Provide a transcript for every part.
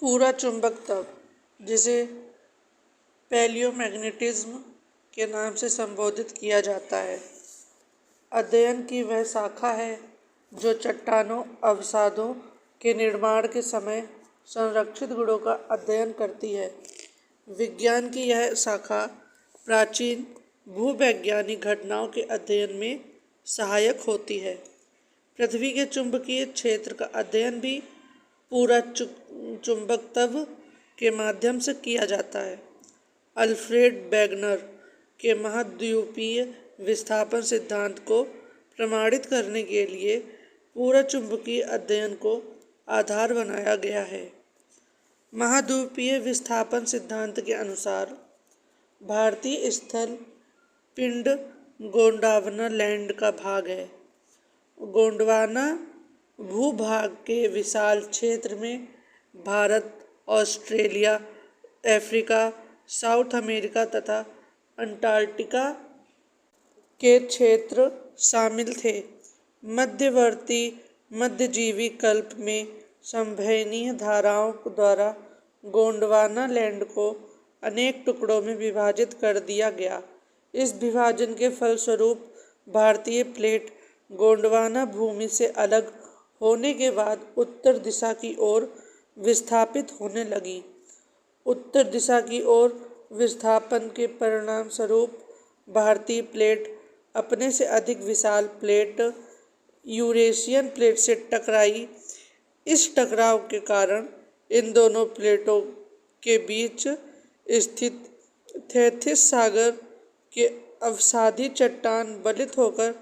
पूरा चुंबक तब, जिसे पैलियोमैग्नेटिज्म के नाम से संबोधित किया जाता है, अध्ययन की वह शाखा है जो चट्टानों अवसादों के निर्माण के समय संरक्षित गुणों का अध्ययन करती है। विज्ञान की यह शाखा प्राचीन भूवैज्ञानिक घटनाओं के अध्ययन में सहायक होती है। पृथ्वी के चुंबकीय क्षेत्र का अध्ययन भी पूरा चुंबकत्व के माध्यम से किया जाता है। अल्फ्रेड वेगनर के महाद्वीपीय विस्थापन सिद्धांत को प्रमाणित करने के लिए पूरा चुंबकीय अध्ययन को आधार बनाया गया है। महाद्वीपीय विस्थापन सिद्धांत के अनुसार भारतीय स्थल पिंड गोंडवाना लैंड का भाग है। गोंडवाना भूभाग के विशाल क्षेत्र में Bharat, Australia, Africa, south America तथा अंटार्कटिका के क्षेत्र शामिल थे। मध्यवर्ती मध्यजीवी कल्प में संवहनीय धाराओं द्वारा गोंडवाना लैंड को अनेक टुकड़ों में विभाजित कर दिया गया। इस विभाजन के फलस्वरूप भारतीय प्लेट गोंडवाना भूमि से अलग होने के बाद उत्तर दिशा की ओर विस्थापित होने लगी। उत्तर दिशा की ओर विस्थापन के परिणाम स्वरूप भारतीय प्लेट अपने से अधिक विशाल प्लेट यूरेशियन प्लेट से टकराई। इस टकराव के कारण इन दोनों प्लेटों के बीच स्थित थेथिस सागर के अवसादी चट्टान बलित होकर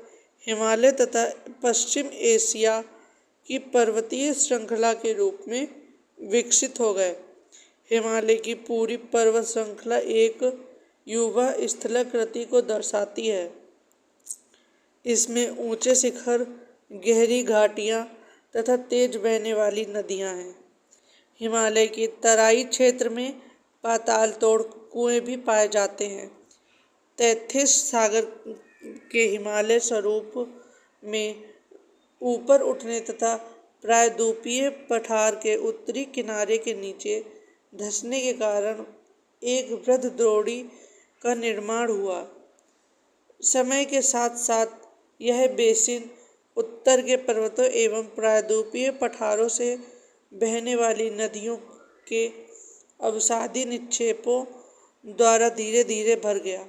हिमालय तथा पश्चिम एशिया की पर्वतीय श्रृंखला के रूप में विकसित हो गए। हिमालय की पूरी पर्वत श्रृंखला एक युवा स्थलाकृति को दर्शाती है। इसमें ऊंचे शिखर, गहरी घाटियां तथा तेज बहने वाली नदियां हैं। हिमालय के तराई क्षेत्र में पाताल तोड़ कुएं भी पाए जाते हैं। तैथिस सागर के हिमालय स्वरूप में ऊपर उठने तथा प्रायद्वीपीय पठार के उत्तरी किनारे के नीचे धंसने के कारण एक वृहद द्रोणी का निर्माण हुआ। समय के साथ साथ यह बेसिन उत्तर के पर्वतों एवं प्रायद्वीपीय पठारों से बहने वाली नदियों के अवसादी निक्षेपों द्वारा धीरे धीरे भर गया।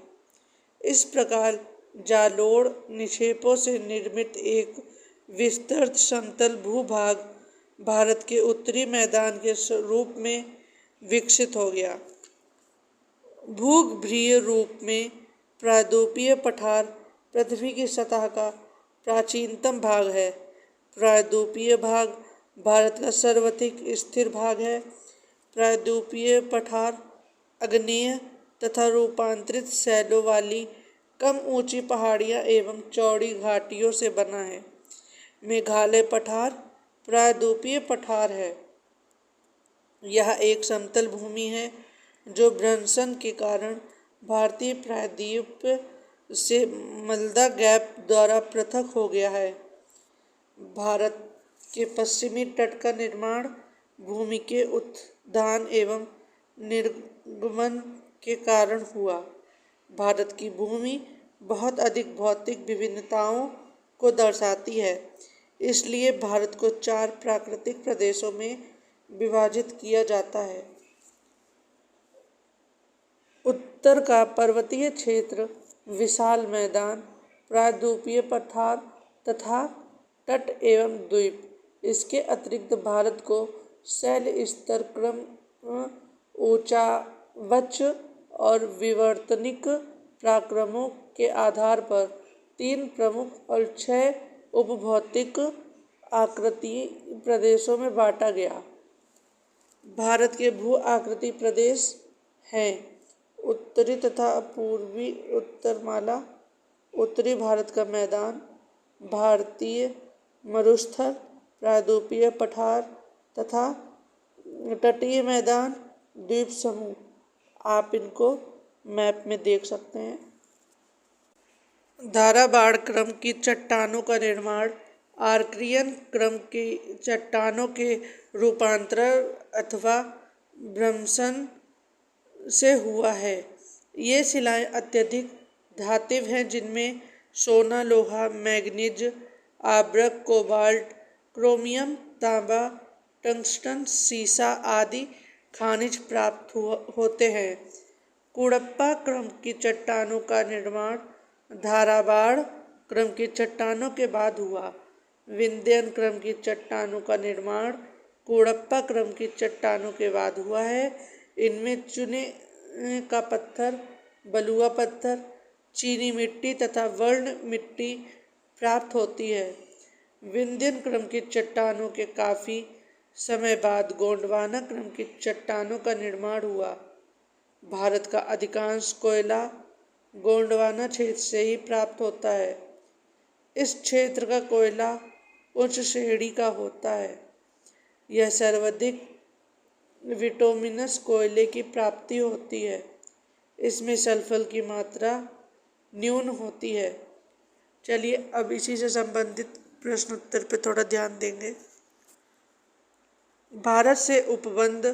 इस प्रकार जालोड़ निक्षेपों से निर्मित एक विस्तृत समतल भूभाग भारत के उत्तरी मैदान के रूप में विकसित हो गया। भूगर्भीय रूप में प्रायद्वीपीय पठार पृथ्वी की सतह का प्राचीनतम भाग है। प्रायद्वीपीय भाग भारत का सर्वाधिक स्थिर भाग है। प्रायद्वीपीय पठार आग्नेय तथा रूपांतरित शैलों वाली कम ऊंची पहाड़ियां एवं चौड़ी घाटियों से बना है। मेघालय पठार प्रायद्वीपीय पठार है। यह एक समतल भूमि है जो भ्रंशन के कारण भारतीय प्रायद्वीप से मलदा गैप द्वारा पृथक हो गया है। भारत के पश्चिमी तट का निर्माण भूमि के उत्थान एवं निर्गमन के कारण हुआ। भारत की भूमि बहुत अधिक भौतिक विभिन्नताओं को दर्शाती है, इसलिए भारत को 4 प्राकृतिक प्रदेशों में विभाजित किया जाता है। उत्तर का पर्वतीय क्षेत्र, विशाल मैदान, प्रायद्वीपीय पठार तथा तट एवं द्वीप। इसके अतिरिक्त भारत को शैल स्तर क्रम ऊंचावच और विवर्तनिक पराक्रमों के आधार पर 3 प्रमुख और 6 उपभौतिक आकृति प्रदेशों में बांटा गया। भारत के भू आकृति प्रदेश हैं उत्तरी तथा पूर्वी उत्तरमाला, उत्तरी भारत का मैदान, भारतीय मरुस्थल, प्रायद्वीपीय पठार तथा तटीय मैदान, द्वीप समूह। आप इनको मैप में देख सकते हैं। धाराबाड़ क्रम की चट्टानों का निर्माण आर्कियन क्रम की चट्टानों के रूपांतरण अथवा भ्रमशन से हुआ है। ये शिलाएं अत्यधिक धात्विक हैं, जिनमें सोना, लोहा, मैग्नीज, आभ्रक, कोबाल्ट, क्रोमियम, तांबा, टंगस्टन, सीसा आदि खनिज प्राप्त होते हैं। कुड़प्पा क्रम की चट्टानों का निर्माण धाराबाड़ क्रम की चट्टानों के बाद हुआ। विंध्यन क्रम की चट्टानों का निर्माण कुड़प्पा क्रम की चट्टानों के बाद हुआ है। इनमें चूने का पत्थर, बलुआ पत्थर, चीनी मिट्टी तथा वर्ण मिट्टी प्राप्त होती है। विंध्यन क्रम की चट्टानों के काफी समय बाद गोंडवाना क्रम की चट्टानों का निर्माण हुआ। भारत का अधिकांश कोयला गोंडवाना क्षेत्र से ही प्राप्त होता है। इस क्षेत्र का कोयला उच्च श्रेणी का होता है। यह सर्वाधिक विटोमिनस कोयले की प्राप्ति होती है। इसमें सल्फर की मात्रा न्यून होती है। चलिए अब इसी से संबंधित प्रश्न उत्तर पे थोड़ा ध्यान देंगे। भारत से उपबंध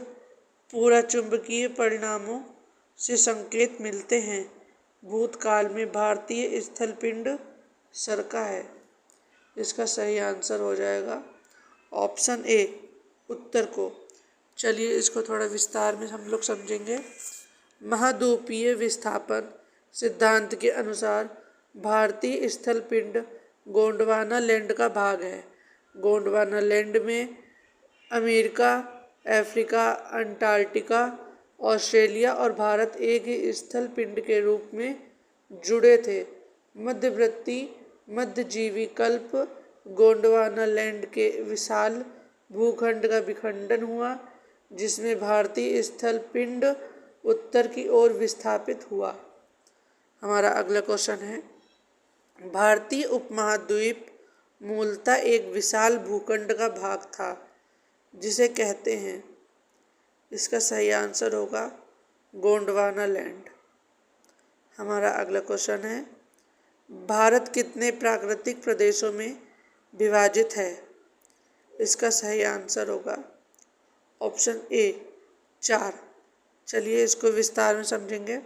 पूरा चुंबकीय परिणामों से संकेत मिलते हैं। भूतकाल में भारतीय स्थल पिंड सरका है। इसका सही आंसर हो जाएगा ऑप्शन ए, उत्तर को। चलिए इसको थोड़ा विस्तार में हम लोग समझेंगे। महाद्वीपीय विस्थापन सिद्धांत के अनुसार भारतीय स्थल पिंड गोंडवाना लैंड का भाग है। गोंडवाना लैंड में अमेरिका, अफ्रीका, अंटार्कटिका, ऑस्ट्रेलिया और भारत एक ही स्थल पिंड के रूप में जुड़े थे। मध्यवर्ती मध्यजीवी कल्प गोंडवाना लैंड के विशाल भूखंड का विखंडन हुआ, जिसमें भारतीय स्थल पिंड उत्तर की ओर विस्थापित हुआ। हमारा अगला क्वेश्चन है, भारतीय उपमहाद्वीप मूलतः एक विशाल भूखंड का भाग था, जिसे कहते हैं। इसका सही आंसर होगा गोंडवाना लैंड। हमारा अगला क्वेश्चन है, भारत कितने प्राकृतिक प्रदेशों में विभाजित है? इसका सही आंसर होगा ऑप्शन ए, 4। चलिए इसको विस्तार में समझेंगे।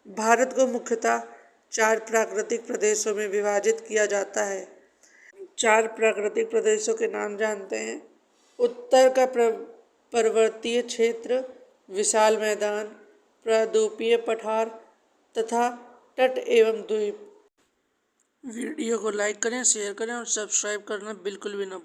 भारत को मुख्यतः 4 प्राकृतिक प्रदेशों में विभाजित किया जाता है। 4 प्राकृतिक प्रदेशों के नाम जानते हैं। उत्तर का पर्वतीय क्षेत्र, विशाल मैदान, प्रायद्वीपीय पठार तथा तट एवं द्वीप। वीडियो को लाइक करें, शेयर करें और सब्सक्राइब करना बिल्कुल भी न भूलें।